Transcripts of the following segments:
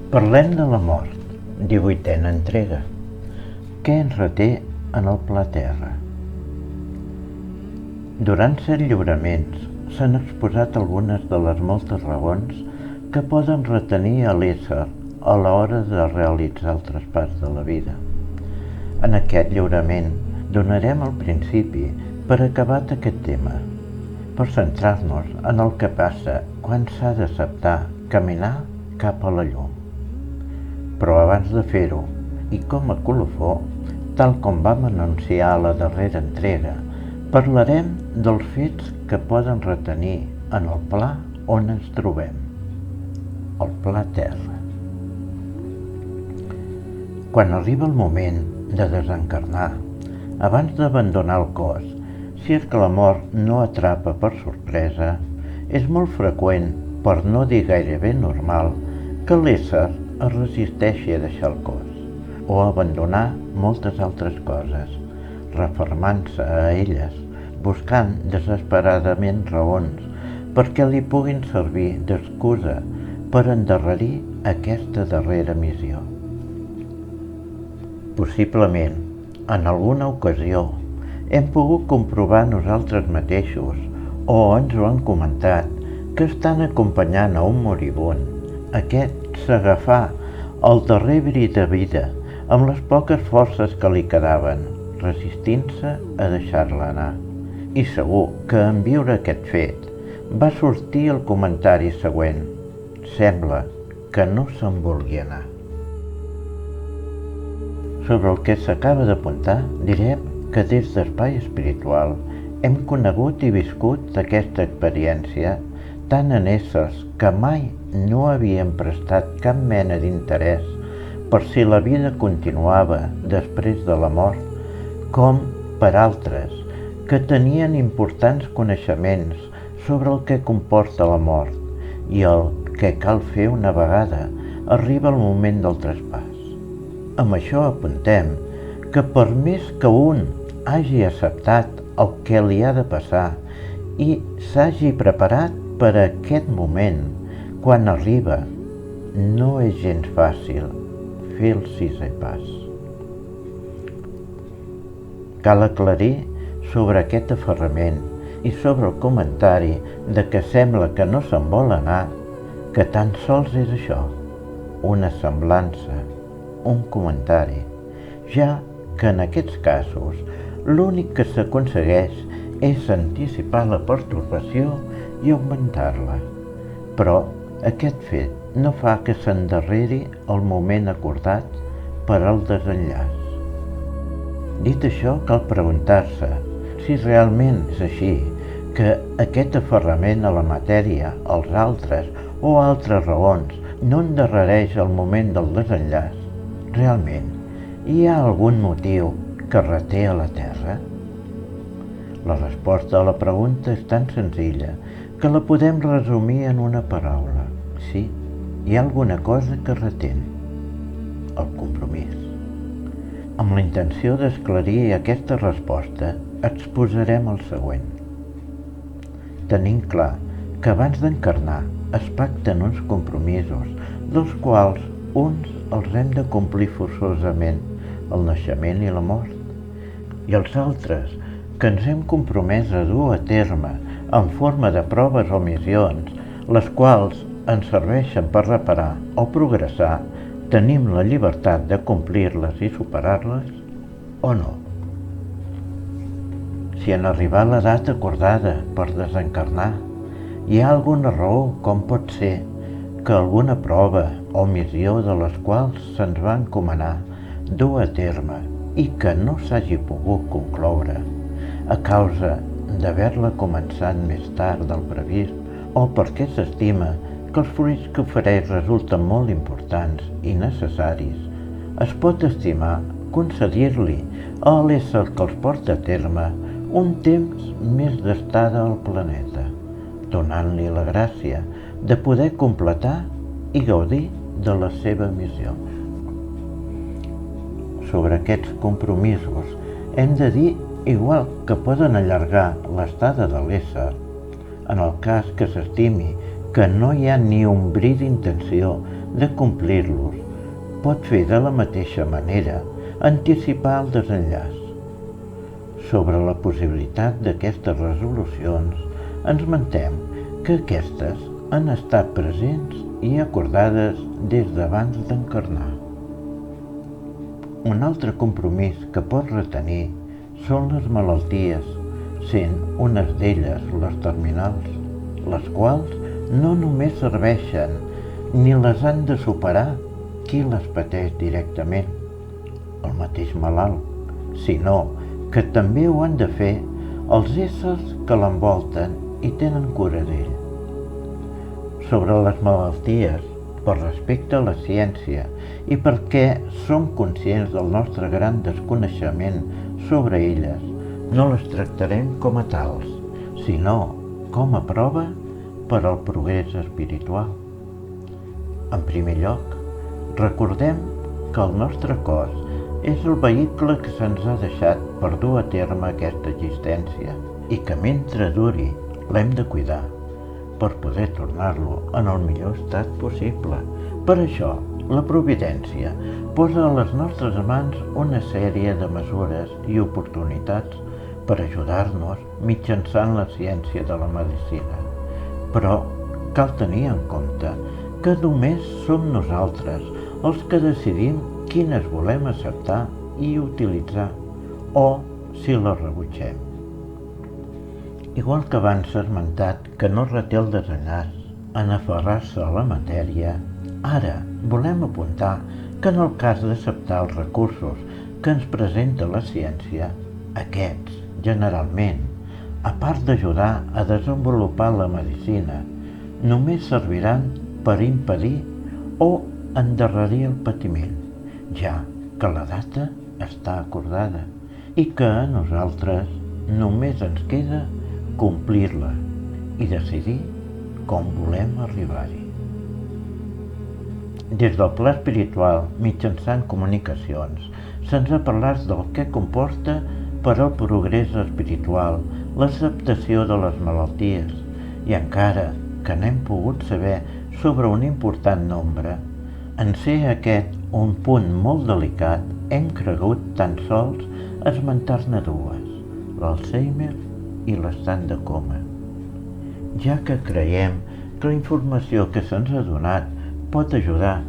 Parlem de la mort, 18a entrega. Què ens reté en el pla Terra? Durant 7 lliuraments s'han exposat algunes de les moltes raons que poden retenir a l'ésser a l'hora de realitzar el traspàs de la vida. En aquest lliurament donarem el principi per acabat aquest tema, per centrar-nos en el que passa quan s'ha d'acceptar caminar cap a la llum. Però abans de fer-ho, i com a colofó, tal com vam anunciar a la darrera entrega, parlarem dels fets que poden retenir en el pla on ens trobem, el pla Terra. Quan arriba el moment de desencarnar, abans d'abandonar el cos, si és que la mort no atrapa per sorpresa, és molt freqüent, per no dir gairebé normal, que l'ésser es resisteixi a deixar el cos o a abandonar moltes altres coses, refermant-se a elles, buscant desesperadament raons perquè li puguin servir d'excusa per endarrerir aquesta darrera missió. Possiblement, en alguna ocasió, hem pogut comprovar nosaltres mateixos, o ens ho han comentat, que estan acompanyant a un moribund. Aquest s'agafà el darrer bri de vida amb les poques forces que li quedaven, resistint-se a deixar-la anar. I segur que en viure aquest fet va sortir el comentari següent: sembla que no se'n vulgui anar. Sobre el que s'acaba d'apuntar, direm que des d'Espai Espiritual hem conegut i viscut aquesta experiència tant en éssers que mai no havien prestat cap mena d'interès per si la vida continuava després de la mort, com per altres que tenien importants coneixements sobre el que comporta la mort i el que cal fer una vegada arriba el moment del traspàs. Amb això apuntem que per més que un hagi acceptat el que li ha de passar i s'hagi preparat per a aquest moment, quan arriba, no és gens fàcil fer el 6è pas. Cal aclarir sobre aquest aferrament i sobre el comentari de que sembla que no se'n vol anar, que tan sols és això, una semblança, un comentari, ja que en aquests casos l'únic que s'aconsegueix és anticipar la pertorbació i augmentar-la, però aquest fet no fa que s'endarreri el moment acordat per al desenllaç. Dit això, cal preguntar-se si realment és així, que aquest aferrament a la matèria, als altres o altres raons no endarrereix el moment del desenllaç. Realment, hi ha algun motiu que reté a la Terra? La resposta a la pregunta és tan senzilla que la podem resumir en una paraula. Sí, hi ha alguna cosa que retén: el compromís. Amb la intenció d'esclarir aquesta resposta, exposarem el següent. Tenim clar que abans d'encarnar es pacten uns compromisos, dels quals uns els hem de complir forçosament, el naixement i la mort, i els altres que ens hem compromès a dur a terme en forma de proves o missions, les quals ens serveixen per reparar o progressar, tenim la llibertat de complir-les i superar-les o no. Si en arribar a l'edat acordada per desencarnar hi ha alguna raó, com pot ser que alguna prova o missió de les quals se'ns va encomanar dur a terme i que no s'hagi pogut concloure a causa d'haver-la començat més tard del previst o perquè s'estima que els fruits que ofereix resulten molt importants i necessaris, es pot estimar concedir-li a l'ésser que els porta a terme un temps més d'estada al planeta, donant-li la gràcia de poder completar i gaudir de les seves missions. Sobre aquests compromisos hem de dir igual que poden allargar l'estada de l'ésser, en el cas que s'estimi que no hi ha ni un bri d'intenció de complir-los, pot fer de la mateixa manera anticipar el desenllaç. Sobre la possibilitat d'aquestes resolucions, ens mentem que aquestes han estat presents i acordades des d'abans d'encarnar. Un altre compromís que pot retenir són les malalties, sent unes d'elles les terminals, les quals no només serveixen ni les han de superar qui les pateix directament, el mateix malalt, sinó que també ho han de fer els éssers que l'envolten i tenen cura d'ell. Sobre les malalties, per respecte a la ciència i perquè som conscients del nostre gran desconeixement sobre elles, no les tractarem com a tals, sinó com a prova per al progrés espiritual. En primer lloc, recordem que el nostre cos és el vehicle que se'ns ha deixat per dur a terme aquesta existència i que mentre duri l'hem de cuidar per poder tornar-lo en el millor estat possible. Per això, la Providència posa a les nostres mans una sèrie de mesures i oportunitats per ajudar-nos mitjançant la ciència de la medicina. Però cal tenir en compte que només som nosaltres els que decidim quines volem acceptar i utilitzar o si les rebutgem. Igual que abans s'ha esmentat que no reté el desenllaç en aferrar-se a la matèria, ara volem apuntar que en el cas d'acceptar els recursos que ens presenta la ciència, aquests, generalment, a part d'ajudar a desenvolupar la medicina, només serviran per impedir o endarrerir el patiment, ja que la data està acordada i que a nosaltres només ens queda complir-la i decidir com volem arribar-hi. Des del pla espiritual, mitjançant comunicacions, se'ns ha parlat del que comporta per al progrés espiritual l'acceptació de les malalties i encara que n'hem pogut saber sobre un important nombre, en ser aquest un punt molt delicat, hem cregut tan sols esmentar-ne dues, l'Alzheimer i l'estat de coma, ja que creiem que la informació que se'ns ha donat pot ajudar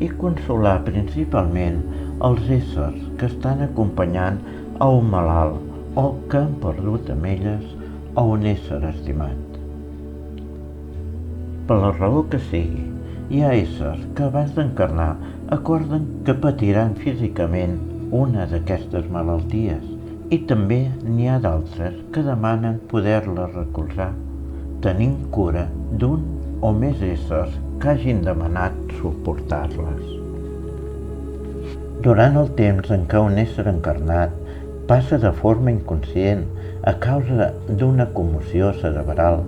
i consolar principalment els éssers que estan acompanyant a un malalt o que han perdut amb elles a un ésser estimat. Per la raó que sigui, hi ha éssers que abans d'encarnar acorden que patiran físicament una d'aquestes malalties i també n'hi ha d'altres que demanen poder-les recolzar, tenint cura d'un o més éssers que hagin demanat suportar-les. Durant el temps en què un ésser encarnat passa de forma inconscient a causa d'una commoció cerebral,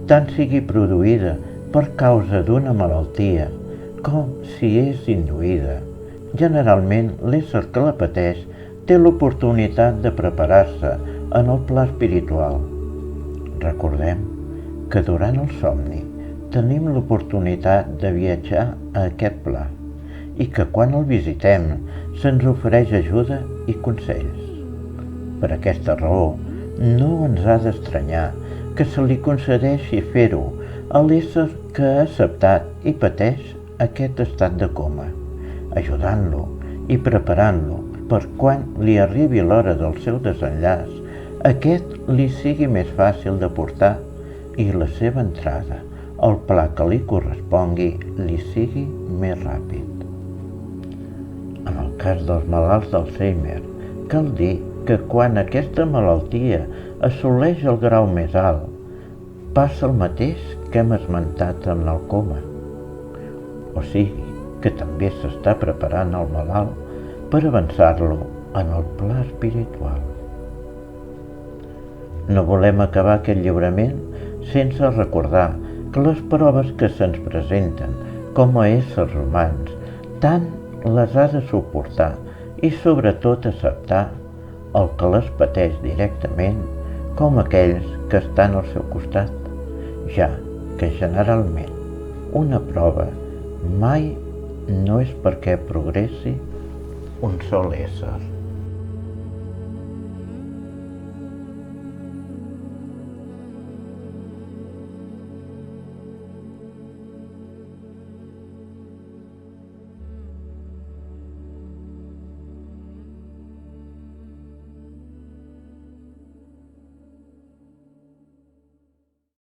tant sigui produïda per causa d'una malaltia com si és induïda, generalment l'ésser que la pateix té l'oportunitat de preparar-se en el pla espiritual. Recordem que durant el somni tenim l'oportunitat de viatjar a aquest pla i que quan el visitem se'ns ofereix ajuda i consells. Per aquesta raó, no ens ha d'estranyar que se li concedeixi fer-ho a l'ésser que ha acceptat i pateix aquest estat de coma, ajudant-lo i preparant-lo per quan li arribi l'hora del seu desenllaç, aquest li sigui més fàcil de portar i la seva entrada al pla que li correspongui li sigui més ràpid. En el cas dels malalts d'Alzheimer, cal dir que quan aquesta malaltia assoleix el grau més alt, passa el mateix que hem esmentat amb el coma. O sigui, que també s'està preparant el malalt per avançar-lo en el pla espiritual. No volem acabar aquest lliurament sense recordar que les proves que se'ns presenten com a éssers humans tant les ha de suportar i sobretot acceptar el que les pateix directament com aquells que estan al seu costat, ja que generalment una prova mai no és perquè progressi un sol ésser.